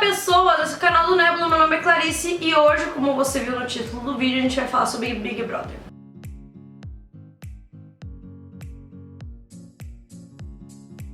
pessoas, esse é o canal do Nebula, meu nome é Clarice e hoje, como você viu no título do vídeo, a gente vai falar sobre Big Brother.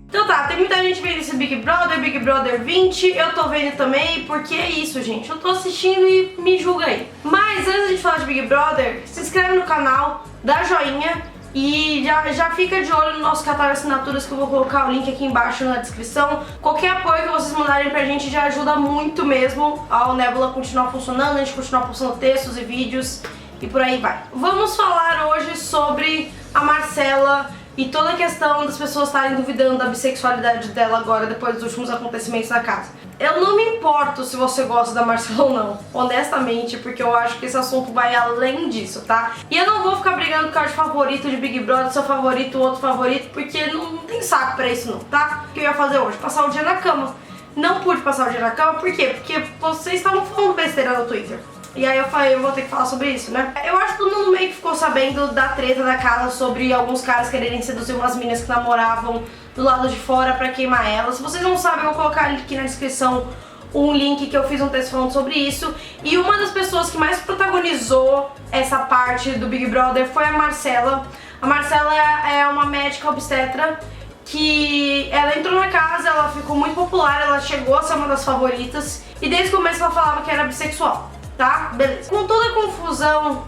Então tá, tem muita gente vendo esse Big Brother 20, eu tô vendo também, porque é isso, gente, eu tô assistindo e me julga aí. Mas antes de a gente falar de Big Brother, se inscreve no canal, dá joinha e já fica de olho no nosso catálogo de assinaturas que eu vou colocar o link aqui embaixo na descrição. Qualquer apoio que vocês mandarem pra gente já ajuda muito mesmo ao Nebula continuar funcionando, a gente continuar postando textos e vídeos e por aí vai. Vamos falar hoje sobre a Marcela e toda a questão das pessoas estarem duvidando da bissexualidade dela agora, depois dos últimos acontecimentos na casa. Eu não me importo se você gosta da Marcela ou não, honestamente, porque eu acho que esse assunto vai além disso, tá? E eu não vou ficar brigando por causa de favorito de Big Brother, seu favorito, outro favorito, porque não tem saco pra isso não, tá? O que eu ia fazer hoje? Passar o dia na cama. Não pude passar o dia na cama, por quê? Porque vocês estavam falando besteira no Twitter. E aí eu falei, eu vou ter que falar sobre isso, né? Eu acho que todo mundo meio que ficou sabendo da treta da casa sobre alguns caras quererem seduzir umas meninas que namoravam do lado de fora pra queimar elas. Se vocês não sabem, eu vou colocar aqui na descrição um link que eu fiz um texto falando sobre isso. E uma das pessoas que mais protagonizou essa parte do Big Brother foi a Marcela. A Marcela é uma médica obstetra que ela entrou na casa, ela ficou muito popular, ela chegou a ser uma das favoritas e desde o começo ela falava que era bissexual. Tá? Beleza. Com toda a confusão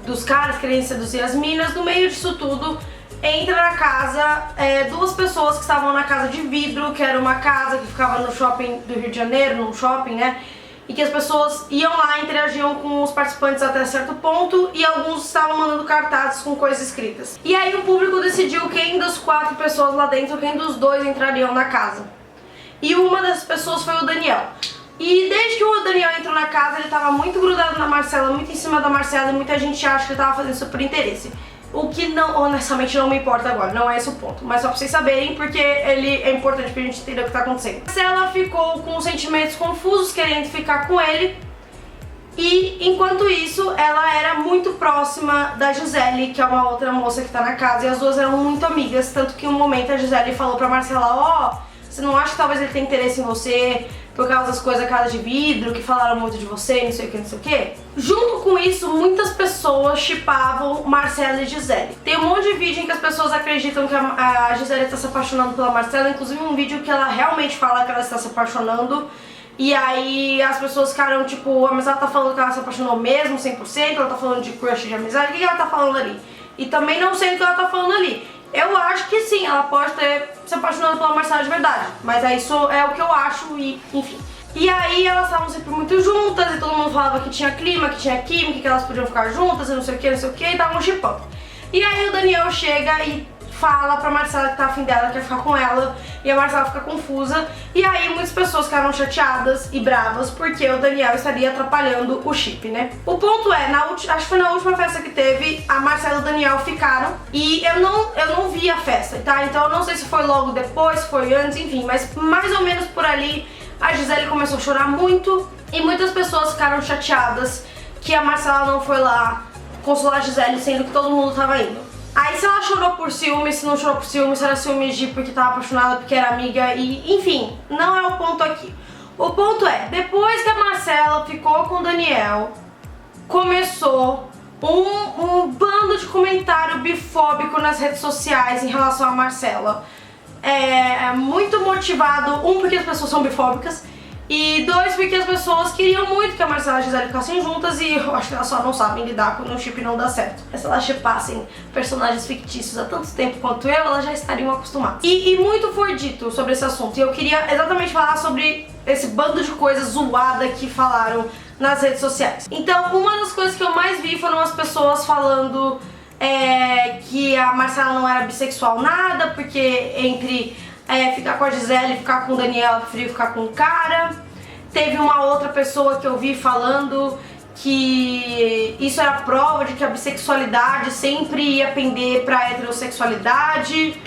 dos caras querendo seduzir as minas, no meio disso tudo, entra na casa duas pessoas que estavam na casa de vidro, que era uma casa que ficava no shopping do Rio de Janeiro, num shopping, né? E que as pessoas iam lá, interagiam com os participantes até certo ponto e alguns estavam mandando cartazes com coisas escritas. E aí o público decidiu quem das 4 pessoas lá dentro, quem dos 2 entrariam na casa. E uma das pessoas foi o Daniel. E desde que o Daniel entrou na casa, ele tava muito grudado na Marcela, muito em cima da Marcela, e muita gente acha que ele tava fazendo isso por interesse. O que não, honestamente, não me importa agora, não é esse o ponto. Mas só pra vocês saberem, porque ele é importante pra gente entender o que tá acontecendo. Marcela ficou com sentimentos confusos, querendo ficar com ele. E enquanto isso, ela era muito próxima da Gisele, que é uma outra moça que tá na casa, e as duas eram muito amigas, tanto que em um momento a Gisele falou pra Marcela, ó, você não acha que talvez ele tenha interesse em você por causa das coisas da casa de vidro, que falaram muito de você, não sei o que, não sei o que? Junto com isso, muitas pessoas shippavam Marcela e Gisele. Tem um monte de vídeo em que as pessoas acreditam que a Gisele está se apaixonando pela Marcela, inclusive um vídeo que ela realmente fala que ela está se apaixonando. E aí as pessoas ficaram tipo, a Marcela tá falando que ela se apaixonou mesmo, 100%, ela tá falando de crush de amizade, o que ela tá falando ali? E também não sei o que ela tá falando ali. Eu acho que sim, ela pode ter se apaixonado pela Marcela de verdade, mas é isso é o que eu acho e enfim. E aí elas estavam sempre muito juntas e todo mundo falava que tinha clima, que tinha química, que elas podiam ficar juntas e não sei o que, e estavam shippando. E aí o Daniel chega e fala pra Marcela que tá afim dela, quer ficar com ela, e a Marcela fica confusa, e aí muitas pessoas ficaram chateadas e bravas porque o Daniel estaria atrapalhando o chip, né? O ponto é, acho que foi na última festa que teve, a Marcela e o Daniel ficaram, e eu não vi a festa, tá? Então eu não sei se foi logo depois, se foi antes, enfim, mas mais ou menos por ali a Gisele começou a chorar muito, e muitas pessoas ficaram chateadas que a Marcela não foi lá consolar a Gisele, sendo que todo mundo tava indo. Aí se ela chorou por ciúme, se não chorou por ciúme, se era ciúme de porque tava apaixonada, porque era amiga, e enfim, não é o ponto aqui. O ponto é, depois que a Marcela ficou com o Daniel, começou um bando de comentário bifóbico nas redes sociais em relação a Marcela. Muito motivado, porque as pessoas são bifóbicas, e 2, porque as pessoas queriam muito que a Marcela e a Gisele ficassem juntas e eu acho que elas só não sabem lidar quando o chip não dá certo. Se elas shippassem personagens fictícios há tanto tempo quanto eu, elas já estariam acostumadas. E muito foi dito sobre esse assunto e eu queria exatamente falar sobre esse bando de coisas zoada que falaram nas redes sociais. Então, uma das coisas que eu mais vi foram as pessoas falando que a Marcela não era bissexual nada, porque entre ficar com a Gisele e ficar com o Daniel, ela preferia ficar com o cara. Teve uma outra pessoa que eu vi falando que isso era prova de que a bissexualidade sempre ia pender pra heterossexualidade.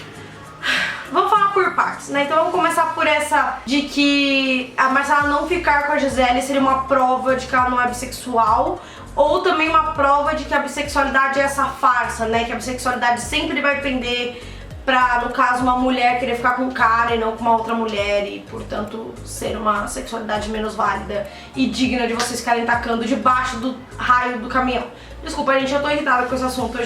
Vamos falar por partes, né? Então vamos começar por essa de que a Marcela não ficar com a Gisele seria uma prova de que ela não é bissexual, ou também uma prova de que a bissexualidade é essa farsa, né? Que a bissexualidade sempre vai pender pra, no caso, uma mulher querer ficar com um cara e não com uma outra mulher e, portanto, ser uma sexualidade menos válida e digna de vocês ficarem tacando debaixo do raio do caminhão. Desculpa, gente, eu tô irritada com esse assunto.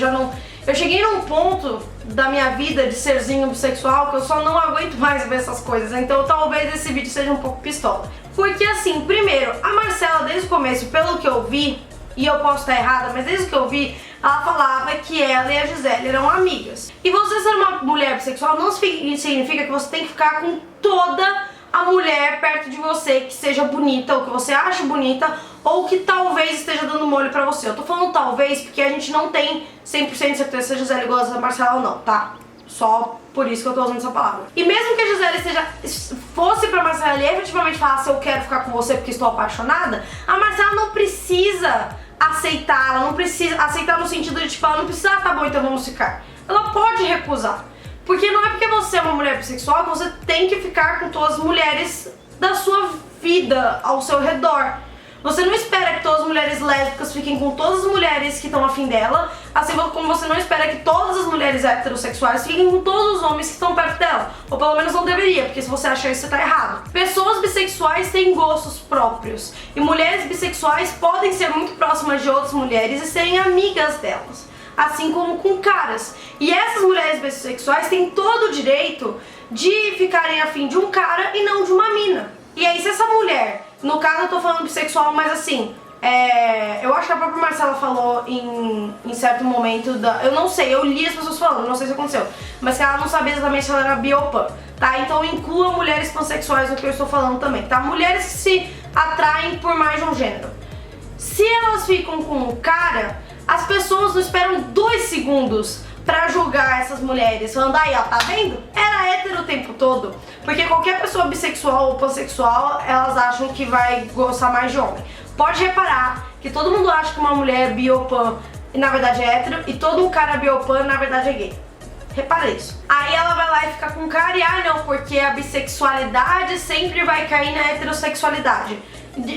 Eu cheguei num ponto da minha vida de serzinho bissexual que eu só não aguento mais ver essas coisas. Então talvez esse vídeo seja um pouco pistola. Porque assim, primeiro, a Marcela desde o começo, pelo que eu vi, e eu posso estar errada, mas desde o que eu vi, ela falava que ela e a Gisele eram amigas. E você ser uma mulher bissexual não significa que você tem que ficar com toda a mulher perto de você que seja bonita, ou que você acha bonita, ou que talvez esteja dando mole pra você. Eu tô falando talvez porque a gente não tem 100% de certeza se a Gisele gosta da Marcela ou não, tá? Só por isso que eu tô usando essa palavra. E mesmo que a Gisele fosse pra Marcela e efetivamente falasse eu quero ficar com você porque estou apaixonada, a Marcela não precisa aceitar, ela não precisa aceitar no sentido de tipo, ela não precisa, tá bom, então vamos ficar. Ela pode recusar. Porque não é porque você é uma mulher bissexual que você tem que ficar com todas as mulheres da sua vida ao seu redor. Você não espera que todas as mulheres lésbicas fiquem com todas as mulheres que estão afim dela, assim como você não espera que todas as mulheres heterossexuais fiquem com todos os homens que estão perto dela. Ou pelo menos não deveria, porque se você acha isso, você tá errado. Pessoas bissexuais têm gostos próprios. E mulheres bissexuais podem ser muito próximas de outras mulheres e serem amigas delas. Assim como com caras. E essas mulheres bissexuais têm todo o direito de ficarem afim de um cara e não de uma mina. E aí se essa mulher, no caso eu tô falando bissexual, mas assim, eu acho que a própria Marcela falou em certo momento eu não sei, eu li as pessoas falando, não sei se aconteceu, mas que ela não sabia exatamente se ela era bi ou pan, tá? Então inclua mulheres pansexuais no que eu estou falando também, tá? Mulheres que se atraem por mais de um gênero. Se elas ficam com um cara, as pessoas não esperam 2 segundos pra julgar essas mulheres, falando aí, ó, tá vendo? Era hétero o tempo todo. Porque qualquer pessoa bissexual ou pansexual, elas acham que vai gostar mais de homem. Pode reparar que todo mundo acha que uma mulher é bi ou pan, na verdade é hétero, e todo um cara bi ou pan, na verdade é gay. Repara isso. Aí ela vai lá e fica com um cara e, não, porque a bissexualidade sempre vai cair na heterossexualidade.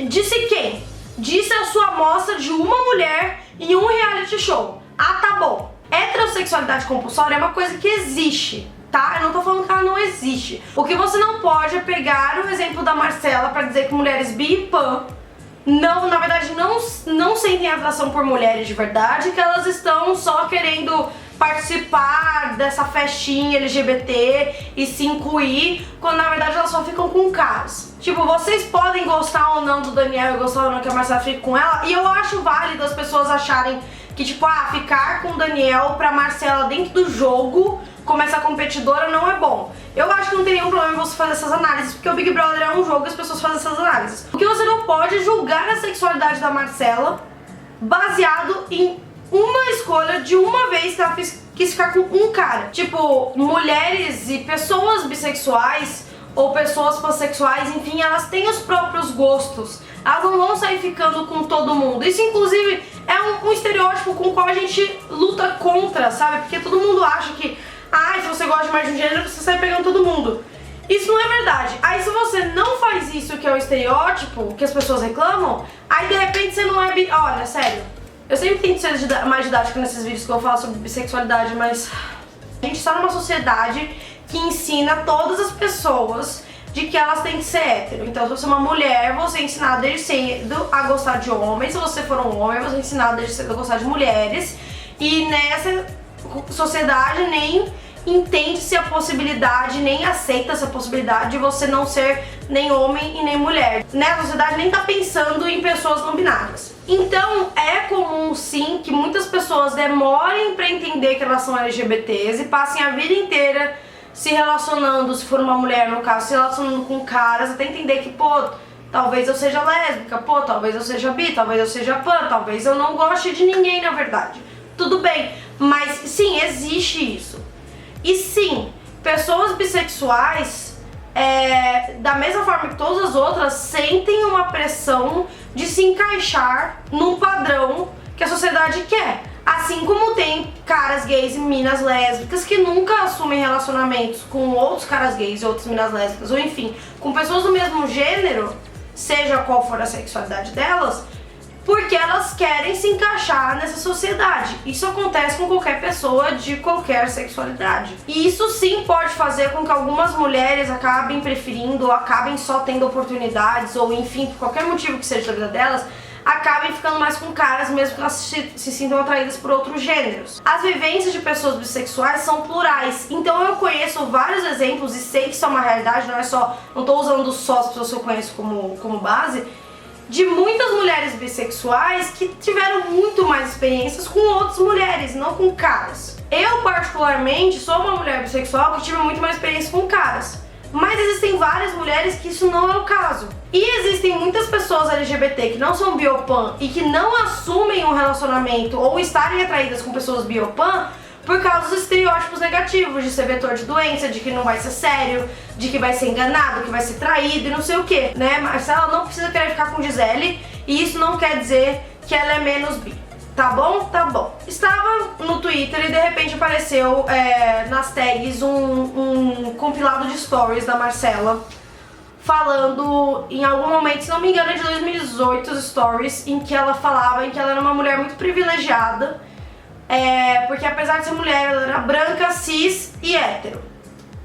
Disse quem? Disse a sua amostra de uma mulher em um reality show. Ah, tá bom. Heterossexualidade compulsória é uma coisa que existe, tá? Eu não tô falando que ela não existe. O que você não pode é pegar o exemplo da Marcela pra dizer que mulheres bi e pan na verdade não sentem atração por mulheres de verdade, que elas estão só querendo participar dessa festinha LGBT e se incluir, quando na verdade elas só ficam com caras. Tipo, vocês podem gostar ou não do Daniel e gostar ou não que a Marcela fique com ela, e eu acho válido as pessoas acharem que tipo, ficar com o Daniel pra Marcela dentro do jogo como essa competidora não é bom. Eu acho que não tem nenhum problema você fazer essas análises, porque o Big Brother é um jogo e as pessoas fazem essas análises. O que você não pode é julgar a sexualidade da Marcela baseado em uma escolha de uma vez que ela quis ficar com um cara. Tipo, mulheres e pessoas bissexuais ou pessoas pansexuais, enfim, elas têm os próprios gostos. Elas não vão sair ficando com todo mundo. Isso, inclusive, é um estereótipo com o qual a gente luta contra, sabe? Porque todo mundo acha que, se você gosta de mais de um gênero, você sai pegando todo mundo. Isso não é verdade. Aí se você não faz isso, que é o estereótipo, que as pessoas reclamam, aí de repente você não é Olha, sério, eu sempre tento ser mais didática nesses vídeos que eu falo sobre bissexualidade, mas a gente está numa sociedade que ensina todas as pessoas de que elas têm que ser hétero. Então, se você é uma mulher, você é ensinado desde cedo a gostar de homens. Se você for um homem, você é ensinado desde cedo a gostar de mulheres. E nessa sociedade nem entende-se a possibilidade, nem aceita essa possibilidade de você não ser nem homem e nem mulher. Né? A sociedade nem tá pensando em pessoas não binárias. Então, é comum sim que muitas pessoas demorem pra entender que elas são LGBTs e passem a vida inteira se relacionando, se for uma mulher no caso, se relacionando com caras, até entender que, talvez eu seja lésbica, talvez eu seja bi, talvez eu seja pan, talvez eu não goste de ninguém na verdade. Tudo bem, mas sim, existe isso. E sim, pessoas bissexuais, da mesma forma que todas as outras, sentem uma pressão de se encaixar num padrão que a sociedade quer. Assim como tem caras gays e minas lésbicas que nunca assumem relacionamentos com outros caras gays e outras minas lésbicas, ou enfim, com pessoas do mesmo gênero, seja qual for a sexualidade delas, porque elas querem se encaixar nessa sociedade. Isso acontece com qualquer pessoa de qualquer sexualidade. E isso sim pode fazer com que algumas mulheres acabem preferindo, ou acabem só tendo oportunidades, ou enfim, por qualquer motivo que seja da vida delas, acabem ficando mais com caras mesmo que elas se sintam atraídas por outros gêneros. As vivências de pessoas bissexuais são plurais, então eu conheço vários exemplos e sei que isso é uma realidade, não tô usando só as pessoas que eu conheço como base, de muitas mulheres bissexuais que tiveram muito mais experiências com outras mulheres, não com caras. Eu, particularmente, sou uma mulher bissexual que tive muito mais experiência com caras. Mas existem várias mulheres que isso não é o caso. E existem muitas pessoas LGBT que não são biopan e que não assumem um relacionamento ou estarem atraídas com pessoas biopan por causa dos estereótipos negativos de ser vetor de doença, de que não vai ser sério, de que vai ser enganado, que vai ser traído e não sei o que, né? Marcela não precisa querer ficar com Gisele e isso não quer dizer que ela é menos bi. Tá bom? Tá bom. Estava no Twitter e de repente apareceu nas tags um compilado de stories da Marcela falando em algum momento, se não me engano é de 2018, os stories em que ela falava em que ela era uma mulher muito privilegiada, porque apesar de ser mulher, ela era branca, cis e hétero.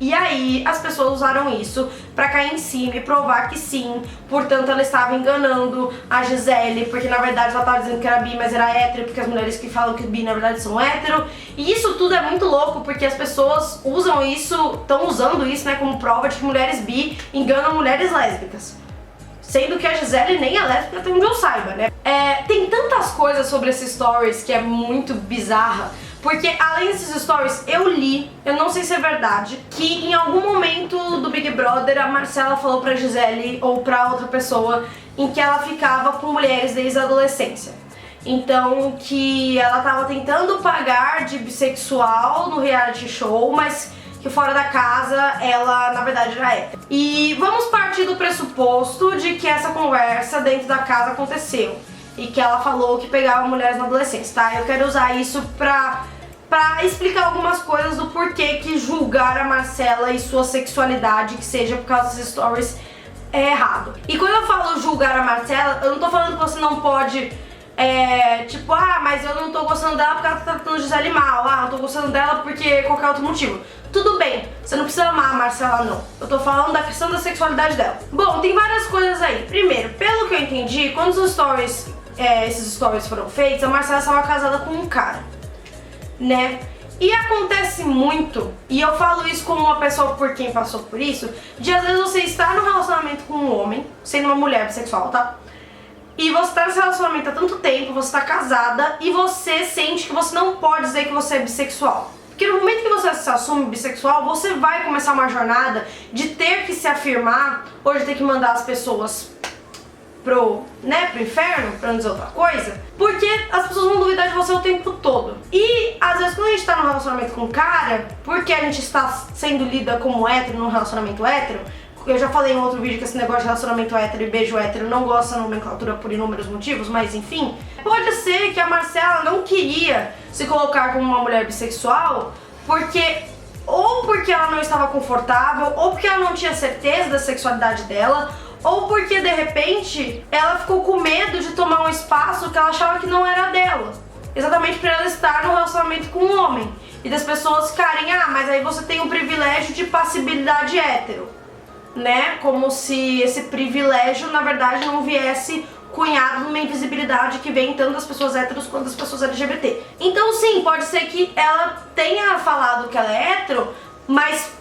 E aí as pessoas usaram isso pra cair em cima e provar que sim, portanto ela estava enganando a Gisele, porque na verdade ela estava dizendo que era bi, mas era hétero, porque as mulheres que falam que bi na verdade são hétero. E isso tudo é muito louco, porque as pessoas usam isso, estão usando isso, né, como prova de que mulheres bi enganam mulheres lésbicas. Sendo que a Gisele nem é lésbica, até onde eu saiba, né? Tem tantas coisas sobre esses stories que é muito bizarra. Porque além desses stories, eu li, eu não sei se é verdade, que em algum momento do Big Brother a Marcela falou pra Gisele ou pra outra pessoa em que ela ficava com mulheres desde a adolescência. Então que ela tava tentando pagar de bissexual no reality show, mas que fora da casa ela na verdade era hétero. E vamos partir do pressuposto de que essa conversa dentro da casa aconteceu e que ela falou que pegava mulheres na adolescência, tá? Eu quero usar isso pra explicar algumas coisas do porquê que julgar a Marcela e sua sexualidade, que seja por causa desses stories, é errado. E quando eu falo julgar a Marcela, eu não tô falando que você não pode, tipo, mas eu não tô gostando dela porque ela tá tratando a Gisele mal, não tô gostando dela porque qualquer outro motivo. Tudo bem, você não precisa amar a Marcela, não. Eu tô falando da questão da sexualidade dela. Bom, tem várias coisas aí. Primeiro, pelo que eu entendi, quando os stories esses stories foram feitos, a Marcela estava casada com um cara, né? E acontece muito, e eu falo isso como uma pessoa por quem passou por isso, de às vezes você estar num relacionamento com um homem, sendo uma mulher bissexual, tá? E você tá nesse relacionamento há tanto tempo, você tá casada, e você sente que você não pode dizer que você é bissexual. Porque no momento que você se assume bissexual, você vai começar uma jornada de ter que se afirmar, ou de ter que mandar as pessoas pro inferno, pra não dizer outra coisa, porque as pessoas vão duvidar de você o tempo todo. E às vezes quando a gente tá num relacionamento com um cara, porque a gente está sendo lida como hétero num relacionamento hétero, eu já falei em outro vídeo que esse negócio de relacionamento hétero e beijo hétero não gosta da nomenclatura por inúmeros motivos, mas enfim, pode ser que a Marcela não queria se colocar como uma mulher bissexual porque ela não estava confortável, ou porque ela não tinha certeza da sexualidade dela, ou porque de repente ela ficou com medo de tomar um espaço que ela achava que não era dela, exatamente para ela estar no relacionamento com um homem, e das pessoas ficarem, mas aí você tem um privilégio de passibilidade hétero, né? Como se esse privilégio na verdade não viesse cunhado numa invisibilidade que vem tanto das pessoas héteros quanto das pessoas LGBT. Então sim, pode ser que ela tenha falado que ela é hétero, mas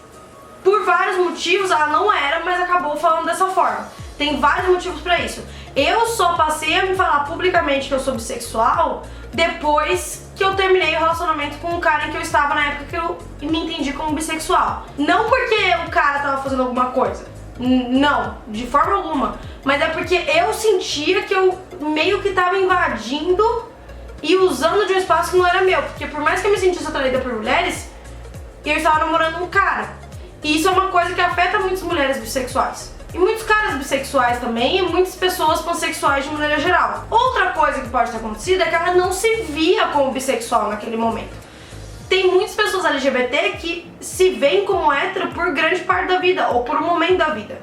por vários motivos ela não era, mas acabou falando dessa forma. Tem vários motivos pra isso. Eu só passei a me falar publicamente que eu sou bissexual depois que eu terminei o relacionamento com um cara em que eu estava na época que eu me entendi como bissexual. Não porque o cara tava fazendo alguma coisa. Não, de forma alguma. Mas é porque eu sentia que eu meio que tava invadindo e usando de um espaço que não era meu. Porque por mais que eu me sentisse atraída por mulheres, eu estava namorando um cara. E isso é uma coisa que afeta muitas mulheres bissexuais. E muitos caras bissexuais também, e muitas pessoas pansexuais de maneira geral. Outra coisa que pode ter acontecido é que ela não se via como bissexual naquele momento. Tem muitas pessoas LGBT que se veem como hétero por grande parte da vida, ou por um momento da vida.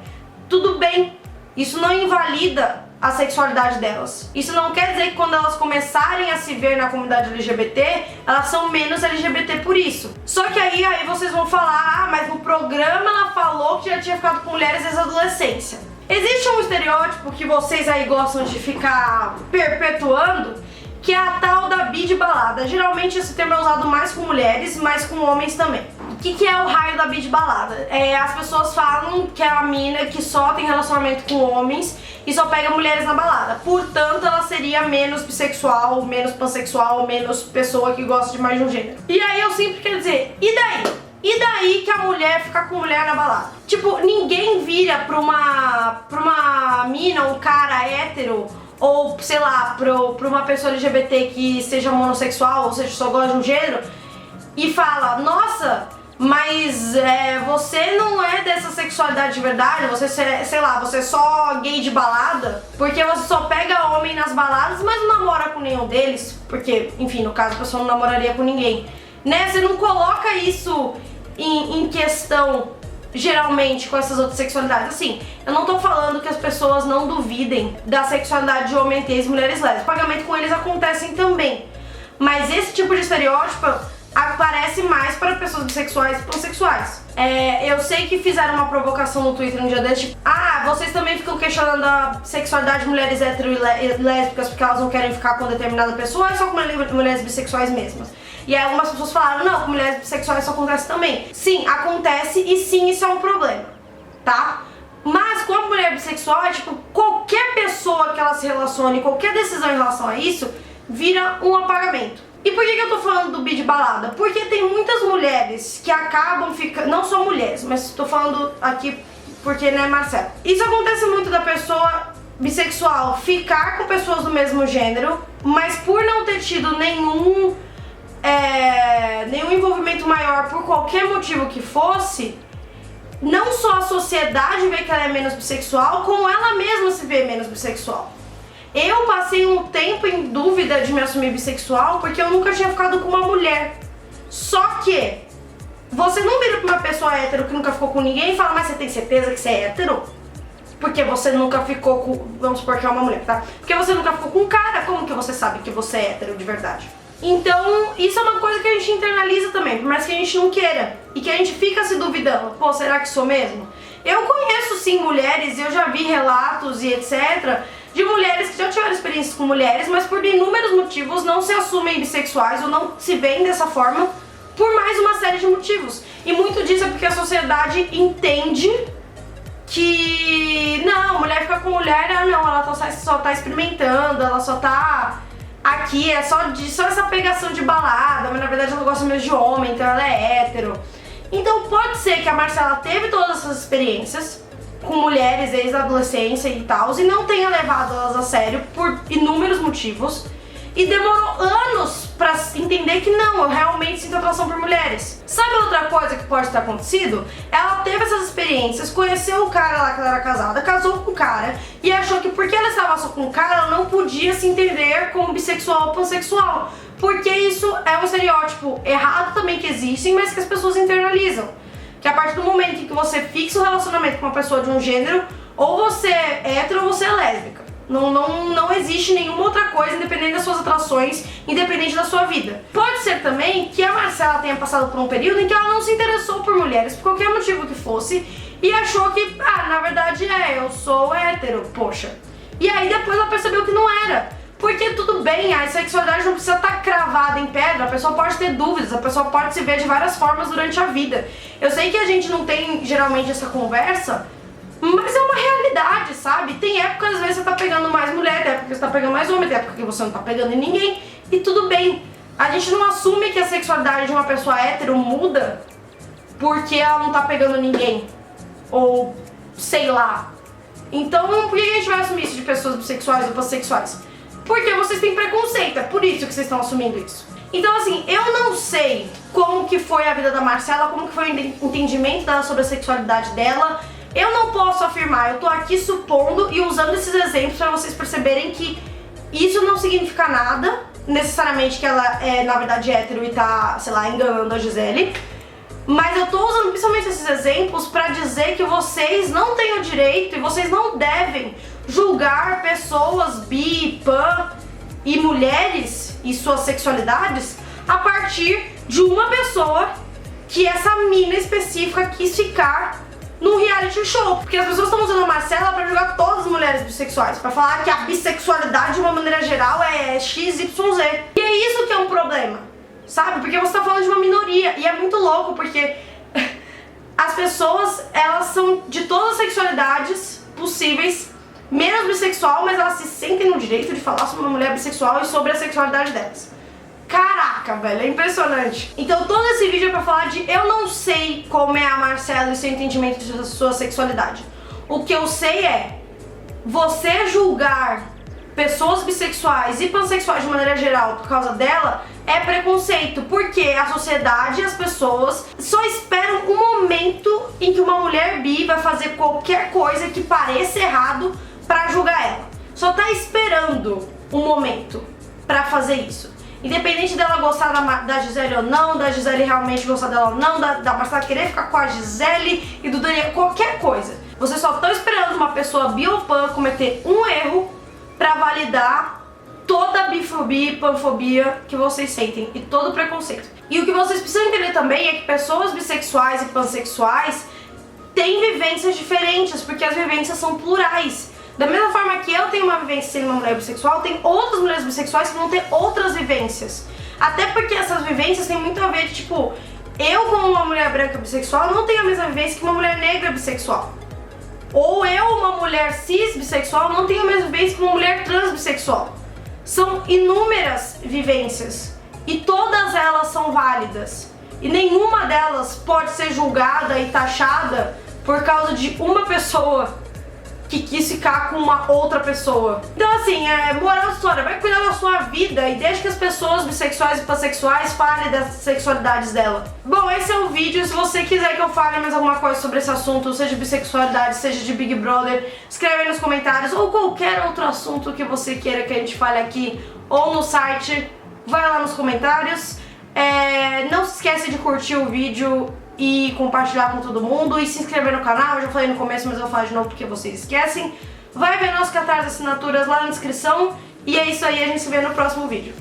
Tudo bem, isso não invalida a sexualidade delas. Isso não quer dizer que quando elas começarem a se ver na comunidade LGBT, elas são menos LGBT por isso. Só que aí vocês vão falar, mas no programa ela falou que já tinha ficado com mulheres desde a adolescência. Existe um estereótipo que vocês aí gostam de ficar perpetuando, que é a tal da bi de balada. Geralmente esse termo é usado mais com mulheres, mas com homens também. O que é o raio da bi de balada? As pessoas falam que é a mina que só tem relacionamento com homens e só pega mulheres na balada. Portanto, ela seria menos bissexual, menos pansexual, menos pessoa que gosta de mais de um gênero. E aí eu sempre quero dizer, e daí? E daí que a mulher fica com mulher na balada? Tipo, ninguém vira pra uma mina, um cara hétero, ou sei lá, pra uma pessoa LGBT que seja monossexual, ou seja, só gosta de um gênero, e fala, nossa, mas você não é dessa sexualidade de verdade, você, sei lá, você é só gay de balada, porque você só pega homem nas baladas, mas não namora com nenhum deles, porque, enfim, no caso a pessoa não namoraria com ninguém, né? Você não coloca isso em questão, geralmente, com essas outras sexualidades. Assim, eu não tô falando que as pessoas não duvidem da sexualidade de homens gays e mulheres lésbicas. O pagamento com eles acontecem também. Mas esse tipo de estereótipo aparece mais para pessoas bissexuais e pansexuais. Eu sei que fizeram uma provocação no Twitter um dia desse, tipo, vocês também ficam questionando a sexualidade de mulheres hétero e lésbicas porque elas não querem ficar com determinada pessoa, é só com mulheres bissexuais mesmas. E aí algumas pessoas falaram, não, com mulheres bissexuais isso acontece também. Sim, acontece e sim, isso é um problema, tá? Mas com a mulher bissexual, tipo, qualquer pessoa que ela se relacione, qualquer decisão em relação a isso, vira um apagamento. E por que eu tô falando do bi de balada? Porque tem muitas mulheres que acabam ficando, não só mulheres, mas tô falando aqui porque, né, Marcelo? Isso acontece muito da pessoa bissexual ficar com pessoas do mesmo gênero, mas por não ter tido nenhum envolvimento maior por qualquer motivo que fosse, não só a sociedade vê que ela é menos bissexual, como ela mesma se vê menos bissexual. Eu passei um tempo em dúvida de me assumir bissexual porque eu nunca tinha ficado com uma mulher. Só que você não vira pra uma pessoa hétero que nunca ficou com ninguém e fala, mas você tem certeza que você é hétero? Porque você nunca ficou com, vamos supor que é uma mulher, tá? Porque você nunca ficou com um cara, como que você sabe que você é hétero de verdade? Então, isso é uma coisa que a gente internaliza também, por mais que a gente não queira. E que a gente fica se duvidando, pô, será que sou mesmo? Eu conheço sim mulheres, eu já vi relatos e etc. de mulheres que já tiveram experiências com mulheres, mas por inúmeros motivos não se assumem bissexuais ou não se veem dessa forma por mais uma série de motivos. E muito disso é porque a sociedade entende que não, mulher fica com mulher, não, ela só tá experimentando, ela só tá aqui, é só essa pegação de balada, mas na verdade ela gosta mesmo de homem, então ela é hétero. Então pode ser que a Marcela teve todas essas experiências com mulheres desde a adolescência e tal, e não tenha levado elas a sério por inúmeros motivos, e demorou anos pra entender que não, eu realmente sinto atração por mulheres. Sabe outra coisa que pode ter acontecido? Ela teve essas experiências, conheceu o cara lá que ela era casada, casou com o cara, e achou que porque ela estava só com o cara, ela não podia se entender como bissexual ou pansexual. Porque isso é um estereótipo errado também que existe, mas que as pessoas internalizam. Que a partir do momento em que você fixa o relacionamento com uma pessoa de um gênero, ou você é hétero ou você é lésbica. Não existe nenhuma outra coisa, independente das suas atrações, independente da sua vida. Pode ser também que a Marcela tenha passado por um período em que ela não se interessou por mulheres, por qualquer motivo que fosse, e achou que, na verdade eu sou hétero, poxa. E aí depois ela percebeu que não era. Porque tudo bem, a sexualidade não precisa estar cravada em pedra, a pessoa pode ter dúvidas, a pessoa pode se ver de várias formas durante a vida. Eu sei que a gente não tem geralmente essa conversa, mas é uma realidade, sabe? Tem época, às vezes, você tá pegando mais mulher, tem época que você tá pegando mais homem, tem época que você não tá pegando em ninguém, e tudo bem. A gente não assume que a sexualidade de uma pessoa hétero muda porque ela não tá pegando ninguém, ou sei lá. Então, por que a gente vai assumir isso de pessoas bissexuais ou pansexuais? Porque vocês têm preconceito, é por isso que vocês estão assumindo isso. Então assim, eu não sei como que foi a vida da Marcela, como que foi o entendimento dela sobre a sexualidade dela. Eu não posso afirmar, eu tô aqui supondo e usando esses exemplos pra vocês perceberem que isso não significa nada, necessariamente que ela é, na verdade, hétero e tá, sei lá, enganando a Gisele. Mas eu tô usando principalmente esses exemplos pra dizer que vocês não têm o direito e vocês não devem julgar pessoas bi, pan e mulheres e suas sexualidades a partir de uma pessoa que essa mina específica quis ficar num reality show. Porque as pessoas estão usando a Marcela pra julgar todas as mulheres bissexuais, pra falar que a bissexualidade de uma maneira geral é XYZ. E é isso que é um problema, sabe? Porque você tá falando de uma minoria e é muito louco porque as pessoas, elas são de todas as sexualidades possíveis, menos bissexual, mas elas se sentem no direito de falar sobre uma mulher bissexual e sobre a sexualidade delas. Caraca, velho, é impressionante. Então todo esse vídeo é pra falar de eu não sei como é a Marcela e seu entendimento de sua sexualidade. O que eu sei é você julgar pessoas bissexuais e pansexuais de maneira geral por causa dela é preconceito, porque a sociedade e as pessoas só esperam um momento em que uma mulher bi vai fazer qualquer coisa que pareça errado pra julgar ela. Só tá esperando um momento pra fazer isso. Independente dela gostar da Gisele ou não, da Gisele realmente gostar dela ou não, da Marcela querer ficar com a Gisele e do Daniel, qualquer coisa. Vocês só estão esperando uma pessoa bi ou pan cometer um erro pra validar toda a bifobia e panfobia que vocês sentem e todo o preconceito. E o que vocês precisam entender também é que pessoas bissexuais e pansexuais têm vivências diferentes, porque as vivências são plurais. Da mesma forma que eu tenho uma vivência sendo uma mulher bissexual, tem outras mulheres bissexuais que vão ter outras vivências. Até porque essas vivências têm muito a ver de, tipo, eu como uma mulher branca bissexual não tenho a mesma vivência que uma mulher negra bissexual. Ou eu, uma mulher cis bissexual, não tenho a mesma vivência que uma mulher trans bissexual. São inúmeras vivências e todas elas são válidas. E nenhuma delas pode ser julgada e taxada por causa de uma pessoa que quis ficar com uma outra pessoa. Então assim, moral da história, vai cuidar da sua vida e deixa que as pessoas bissexuais e pansexuais falem das sexualidades dela. Bom, esse é o vídeo. Se você quiser que eu fale mais alguma coisa sobre esse assunto, seja de bissexualidade, seja de Big Brother, escreve aí nos comentários, ou qualquer outro assunto que você queira que a gente fale aqui ou no site, vai lá nos comentários. Não se esquece de curtir o vídeo e compartilhar com todo mundo e se inscrever no canal. Eu já falei no começo, mas eu vou falar de novo porque vocês esquecem. Vai ver nosso Catarse Assinaturas lá na descrição. E é isso aí, a gente se vê no próximo vídeo.